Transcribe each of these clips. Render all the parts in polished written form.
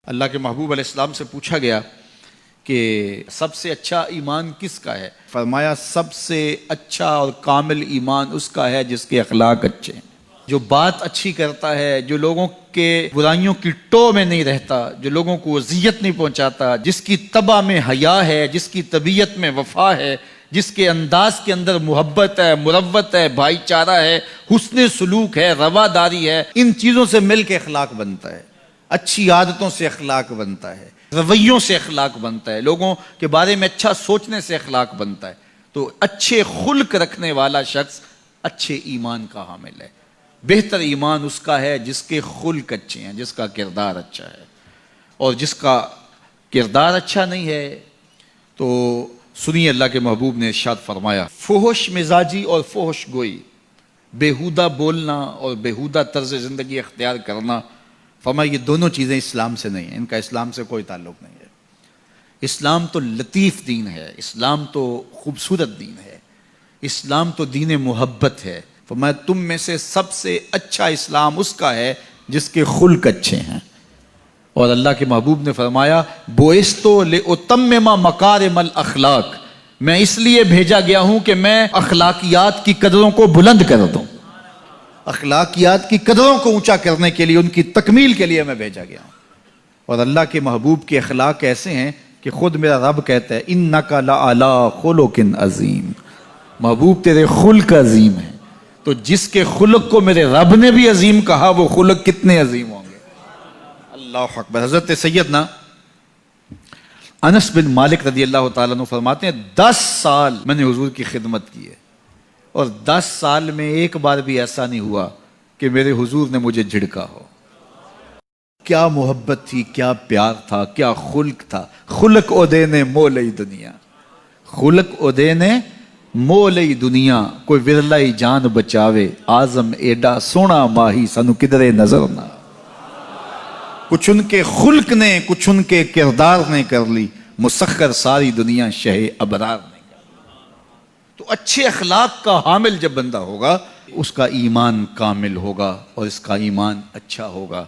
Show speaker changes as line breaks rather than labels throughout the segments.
اللہ کے محبوب علیہ السلام سے پوچھا گیا کہ سب سے اچھا ایمان کس کا ہے؟ فرمایا سب سے اچھا اور کامل ایمان اس کا ہے جس کے اخلاق اچھے ہیں، جو بات اچھی کرتا ہے، جو لوگوں کے برائیوں کی ٹو میں نہیں رہتا، جو لوگوں کو اذیت نہیں پہنچاتا، جس کی طبع میں حیا ہے، جس کی طبیعت میں وفا ہے، جس کے انداز کے اندر محبت ہے، مروت ہے، بھائی چارہ ہے، حسن سلوک ہے، رواداری ہے، ان چیزوں سے مل کے اخلاق بنتا ہے، اچھی عادتوں سے اخلاق بنتا ہے، رویوں سے اخلاق بنتا ہے، لوگوں کے بارے میں اچھا سوچنے سے اخلاق بنتا ہے۔ تو اچھے خلق رکھنے والا شخص اچھے ایمان کا حامل ہے۔ بہتر ایمان اس کا ہے جس کے خلق اچھے ہیں، جس کا کردار اچھا ہے، اور جس کا کردار اچھا نہیں ہے تو سنیے اللہ کے محبوب نے ارشاد فرمایا، فحش مزاجی اور فحش گوئی، بیہودہ بولنا اور بیہودہ طرز زندگی اختیار کرنا، فرمایا یہ دونوں چیزیں اسلام سے نہیں ہیں، ان کا اسلام سے کوئی تعلق نہیں ہے۔ اسلام تو لطیف دین ہے، اسلام تو خوبصورت دین ہے، اسلام تو دین محبت ہے۔ فرمایا تم میں سے سب سے اچھا اسلام اس کا ہے جس کے خلق اچھے ہیں۔ اور اللہ کے محبوب نے فرمایا بوئستو لأتمم مکارم الاخلاق، میں اس لیے بھیجا گیا ہوں کہ میں اخلاقیات کی قدروں کو بلند کر دوں، اخلاقیات کی قدروں کو اونچا کرنے کے لیے، ان کی تکمیل کے لیے میں بھیجا گیا ہوں۔ اور اللہ کے محبوب کے اخلاق ایسے ہیں کہ خود میرا رب کہتا ہے انک لعلی خلق عظیم، محبوب تیرے خلق عظیم ہیں۔ تو جس کے خلق کو میرے رب نے بھی عظیم کہا، وہ خلق کتنے عظیم ہوں گے۔ اللہ اکبر۔ حضرت سیدنا انس بن مالک رضی اللہ تعالیٰ عنہ فرماتے ہیں 10 سال میں نے حضور کی خدمت کی ہے، اور 10 سال میں ایک بار بھی ایسا نہیں ہوا کہ میرے حضور نے مجھے جھڑکا ہو۔ کیا محبت تھی، کیا پیار تھا، کیا خلق تھا۔ خلق اودے نے مولئی دنیا، خلق اودے نے مولئی دنیا، کوئی ورلائی جان بچاوے، آزم ایڈا سونا ماہی سنو کدرے نظر نہ۔ کچھ ان کے خلق نے، کچھ ان کے کردار نے کر لی، مسخر ساری دنیا شہ ابرار نے کر لی۔ تو اچھے اخلاق کا حامل جب بندہ ہوگا، اس کا ایمان کامل ہوگا اور اس کا ایمان اچھا ہوگا۔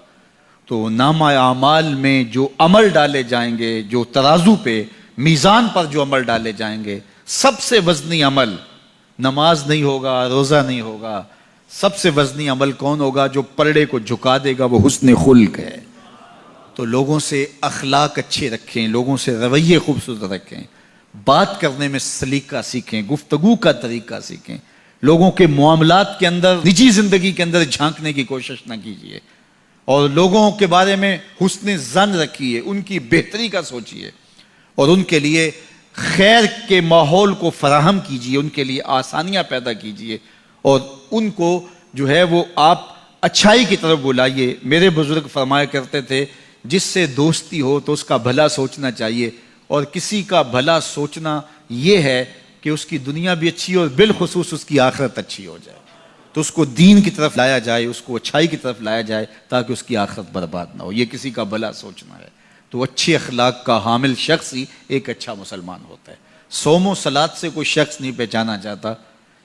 تو نامہ اعمال میں جو عمل ڈالے جائیں گے، جو ترازو پہ میزان پر جو عمل ڈالے جائیں گے، سب سے وزنی عمل نماز نہیں ہوگا، روزہ نہیں ہوگا۔ سب سے وزنی عمل کون ہوگا؟ جو پلڑے کو جھکا دے گا، وہ حسن خلق ہے۔ تو لوگوں سے اخلاق اچھے رکھیں، لوگوں سے رویے خوبصورت رکھیں، بات کرنے میں سلیقہ سیکھیں، گفتگو کا طریقہ سیکھیں، لوگوں کے معاملات کے اندر، نجی زندگی کے اندر جھانکنے کی کوشش نہ کیجیے، اور لوگوں کے بارے میں حسن ظن رکھیے، ان کی بہتری کا سوچیے، اور ان کے لیے خیر کے ماحول کو فراہم کیجیے، ان کے لیے آسانیاں پیدا کیجیے، اور ان کو جو ہے وہ آپ اچھائی کی طرف بلائیے۔ میرے بزرگ فرمایا کرتے تھے جس سے دوستی ہو تو اس کا بھلا سوچنا چاہیے، اور کسی کا بھلا سوچنا یہ ہے کہ اس کی دنیا بھی اچھی ہو اور بالخصوص اس کی آخرت اچھی ہو جائے، تو اس کو دین کی طرف لایا جائے، اس کو اچھائی کی طرف لایا جائے تاکہ اس کی آخرت برباد نہ ہو۔ یہ کسی کا بھلا سوچنا ہے۔ تو اچھے اخلاق کا حامل شخص ہی ایک اچھا مسلمان ہوتا ہے۔ صوم و صلات سے کوئی شخص نہیں پہچانا چاہتا،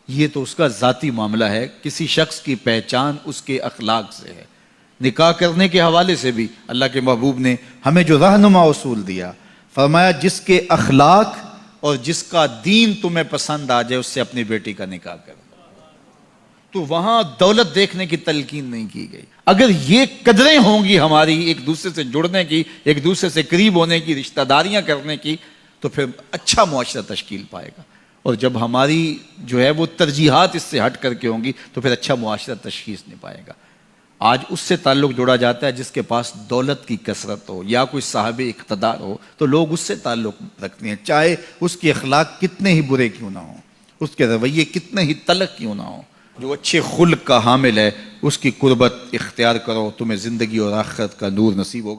یہ تو اس کا ذاتی معاملہ ہے۔ کسی شخص کی پہچان اس کے اخلاق سے ہے۔ نکاح کرنے کے حوالے سے بھی اللہ کے محبوب نے ہمیں جو رہنما اصول دیا، فرمایا جس کے اخلاق اور جس کا دین تمہیں پسند آ جائے اس سے اپنی بیٹی کا نکاح کرو۔ تو وہاں دولت دیکھنے کی تلقین نہیں کی گئی۔ اگر یہ قدریں ہوں گی ہماری ایک دوسرے سے جڑنے کی، ایک دوسرے سے قریب ہونے کی، رشتہ داریاں کرنے کی، تو پھر اچھا معاشرہ تشکیل پائے گا۔ اور جب ہماری جو ہے وہ ترجیحات اس سے ہٹ کر کے ہوں گی تو پھر اچھا معاشرہ تشخیص نہیں پائے گا۔ آج اس سے تعلق جوڑا جاتا ہے جس کے پاس دولت کی کثرت ہو یا کوئی صاحب اقتدار ہو، تو لوگ اس سے تعلق رکھتے ہیں، چاہے اس کے اخلاق کتنے ہی برے کیوں نہ ہوں، اس کے رویے کتنے ہی تلخ کیوں نہ ہوں۔ جو اچھے خلق کا حامل ہے اس کی قربت اختیار کرو، تمہیں زندگی اور آخرت کا نور نصیب ہوگا۔